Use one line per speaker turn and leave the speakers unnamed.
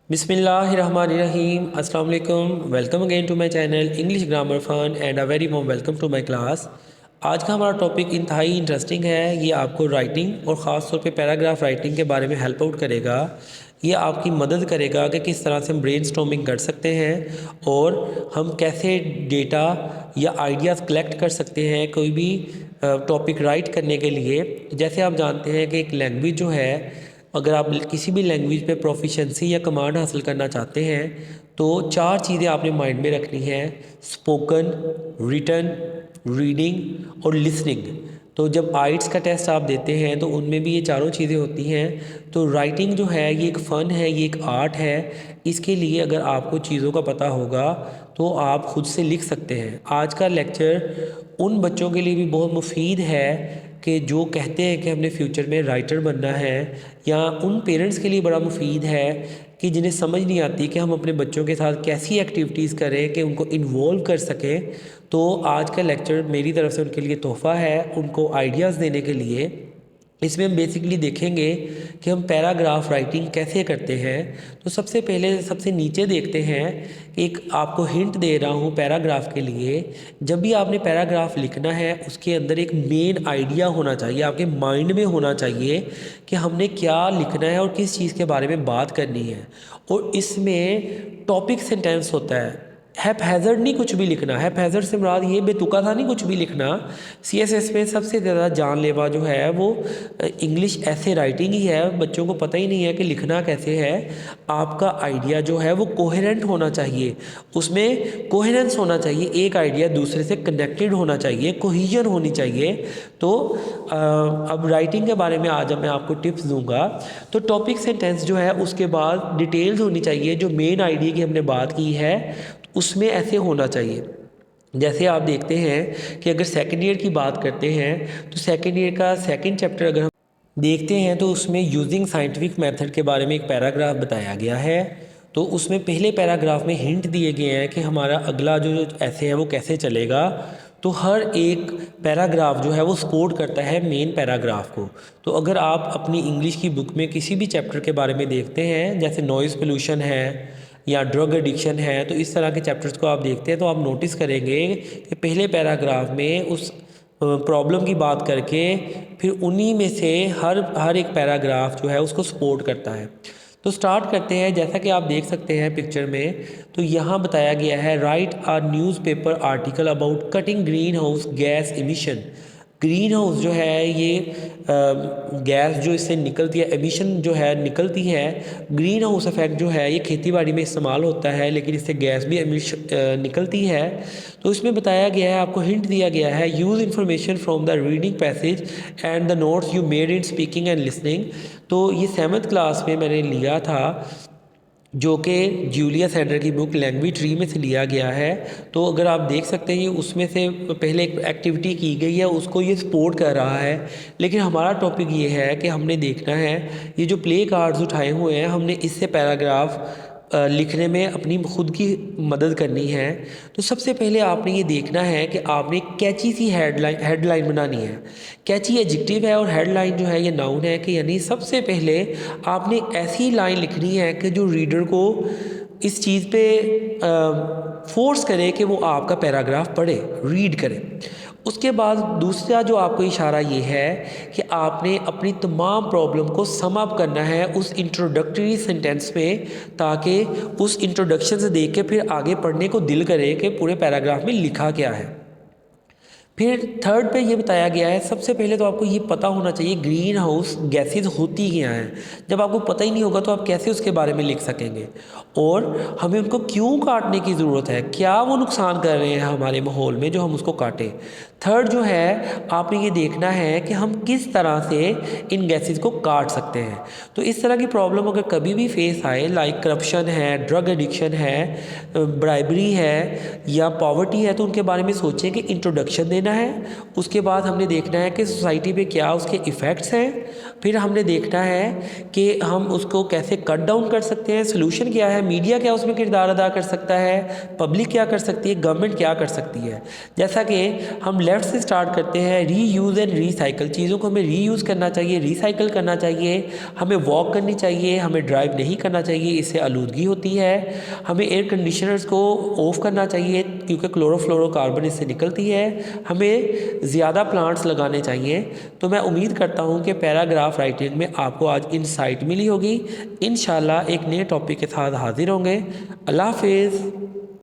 बिस्मिल्लाहिर्रहमानिर्रहीम अस्सलाम वालेकुम। Welcome again to my channel English grammar fun and a very warm welcome to my class. आज का हमारा टॉपिक इंतहाई इंटरेस्टिंग है। ये आपको राइटिंग और ख़ास तौर पे पैराग्राफ राइटिंग के बारे में हेल्प आउट करेगा। ये आपकी मदद करेगा कि किस तरह से हम ब्रेनस्टॉर्मिंग कर सकते हैं और हम कैसे डेटा या आइडियाज़ कलेक्ट कर सकते हैं कोई भी टॉपिक राइट करने के लिए। जैसे आप जानते हैं कि एक लैंग्वेज जो है, अगर आप किसी भी लैंग्वेज पे प्रोफिशेंसी या कमांड हासिल करना चाहते हैं तो चार चीज़ें आपने माइंड में रखनी हैं: स्पोकन, रिटन, रीडिंग और लिसनिंग। तो जब आइट्स का टेस्ट आप देते हैं तो उनमें भी ये चारों चीज़ें होती हैं। तो राइटिंग जो है ये एक फ़न है, ये एक आर्ट है। इसके लिए अगर आपको चीज़ों का पता होगा तो आप खुद से लिख सकते हैं। आज का लेक्चर उन बच्चों के लिए भी बहुत मुफीद है कि जो कहते हैं कि हमने फ्यूचर में राइटर बनना है, या उन पेरेंट्स के लिए बड़ा मुफीद है कि जिन्हें समझ नहीं आती कि हम अपने बच्चों के साथ कैसी एक्टिविटीज़ करें कि उनको इन्वॉल्व कर सकें। तो आज का लेक्चर मेरी तरफ से उनके लिए तोहफ़ा है, उनको आइडियाज़ देने के लिए। इसमें हम बेसिकली देखेंगे कि हम पैराग्राफ राइटिंग कैसे करते हैं। तो सबसे पहले सबसे नीचे देखते हैं, एक आपको हिंट दे रहा हूँ पैराग्राफ के लिए। जब भी आपने पैराग्राफ लिखना है उसके अंदर एक मेन आइडिया होना चाहिए, आपके माइंड में होना चाहिए कि हमने क्या लिखना है और किस चीज़ के बारे में बात करनी है। और इसमें टॉपिक सेंटेंस होता है। हैज़र्ड नहीं कुछ भी लिखना है। हैज़र्ड से मुराद ये बेतुका था नहीं कुछ भी लिखना। सीएसएस में सबसे ज़्यादा जानलेवा जो है वो इंग्लिश ऐसे राइटिंग ही है। बच्चों को पता ही नहीं है कि लिखना कैसे है। आपका आइडिया जो है वो कोहेरेंट होना चाहिए, उसमें कोहेरेंस होना चाहिए, एक आइडिया दूसरे से कनेक्टेड होना चाहिए, कोहिजन होनी चाहिए। तो अब राइटिंग के बारे में आज मैं आपको टिप्स दूंगा। तो टॉपिक सेंटेंस जो है उसके बाद डिटेल्स होनी चाहिए। जो मेन आइडिया की हमने बात की है उसमें ऐसे होना चाहिए। जैसे आप देखते हैं कि अगर सेकेंड ईयर की बात करते हैं तो सेकेंड ईयर का सेकेंड चैप्टर अगर हम देखते हैं तो उसमें यूजिंग साइंटिफिक मेथड के बारे में एक पैराग्राफ बताया गया है। तो उसमें पहले पैराग्राफ में हिंट दिए गए हैं कि हमारा अगला जो ऐसे है वो कैसे चलेगा। तो हर एक पैराग्राफ जो है वो सपोर्ट करता है मेन पैराग्राफ को। तो अगर आप अपनी इंग्लिश की बुक में किसी भी चैप्टर के बारे में देखते हैं, जैसे नॉइज़ पोल्यूशन है या ड्रग एडिक्शन है, तो इस तरह के चैप्टर्स को आप देखते हैं तो आप नोटिस करेंगे कि पहले पैराग्राफ में उस प्रॉब्लम की बात करके फिर उन्हीं में से हर एक पैराग्राफ जो है उसको सपोर्ट करता है। तो स्टार्ट करते हैं। जैसा कि आप देख सकते हैं पिक्चर में, तो यहाँ बताया गया है right a newspaper article about cutting green house gas emission. Green house जो है ये गैस जो इससे निकलती है, एमिशन जो है निकलती है। ग्रीन हाउस इफेक्ट जो है ये खेती बाड़ी में इस्तेमाल होता है, लेकिन इससे गैस भी निकलती है। तो इसमें बताया गया है, आपको हिंट दिया गया है, use information from the reading passage and the notes you made in speaking and listening. तो ये 7th क्लास में मैंने लिया था, जो कि जूलिया सेंडर की बुक लैंग्वेज ट्री में से लिया गया है। तो अगर आप देख सकते हैं उसमें से पहले एक एक्टिविटी की गई है, उसको ये सपोर्ट कर रहा है। लेकिन हमारा टॉपिक ये है कि हमने देखना है ये जो प्ले कार्ड्स उठाए हुए हैं, हमने इससे पैराग्राफ लिखने में अपनी खुद की मदद करनी है। तो सबसे पहले आपने ये देखना है कि आपने कैची सी हेडलाइन बनानी है। कैची एडजेक्टिव है और हेडलाइन जो है ये नाउन है कि यानी सबसे पहले आपने ऐसी लाइन लिखनी है कि जो रीडर को इस चीज़ पे फोर्स करे कि वो आपका पैराग्राफ पढ़े, रीड करे। उसके बाद दूसरा जो आपको इशारा ये है कि आपने अपनी तमाम प्रॉब्लम को सम अप करना है उस इंट्रोडक्टरी सेंटेंस में, ताकि उस इंट्रोडक्शन से देख के फिर आगे पढ़ने को दिल करे कि पूरे पैराग्राफ में लिखा क्या है। फिर थर्ड पे ये बताया गया है, सबसे पहले तो आपको ये पता होना चाहिए ग्रीन हाउस गैसेज होती क्या हैं। जब आपको पता ही नहीं होगा तो आप कैसे उसके बारे में लिख सकेंगे, और हमें उनको क्यों काटने की ज़रूरत है, क्या वो नुकसान कर रहे हैं हमारे माहौल में जो हम उसको काटें। थर्ड जो है, आपने ये देखना है कि हम किस तरह से इन गैसेज को काट सकते हैं। तो इस तरह की प्रॉब्लम अगर कभी भी फेस आए, लाइक करप्शन है, ड्रग एडिक्शन है, ब्राइबरी है या पॉवर्टी है, तो उनके बारे में सोचें कि इंट्रोडक्शन देना है। उसके बाद हमने देखना है कि सोसाइटी पे क्या उसके इफ़ेक्ट्स हैं, फिर हमने देखना है कि हम उसको कैसे कट डाउन कर सकते हैं, सोल्यूशन क्या है, मीडिया क्या उसमें किरदार अदा कर सकता है, पब्लिक क्या कर सकती है, गवर्नमेंट क्या कर सकती है। जैसा कि हम लेफ़्ट से स्टार्ट करते हैं, री यूज़ एंड रीसाइकल। चीज़ों को हमें री यूज़ करना चाहिए, रिसाइकल करना चाहिए, हमें वॉक करनी चाहिए, हमें ड्राइव नहीं करना चाहिए, इससे आलूदगी होती है। हमें एयर कंडीशनर्स को ऑफ़ करना चाहिए क्योंकि क्लोरोफ्लोरोकार्बन इससे निकलती है। हमें ज़्यादा प्लांट्स लगाने चाहिए। तो मैं उम्मीद करता हूँ कि पैराग्राफ राइटिंग में आपको आज इंसाइट मिली होगी। इंशाल्लाह एक नए टॉपिक के साथ हाजिर होंगे। अल्लाह हाफिज़।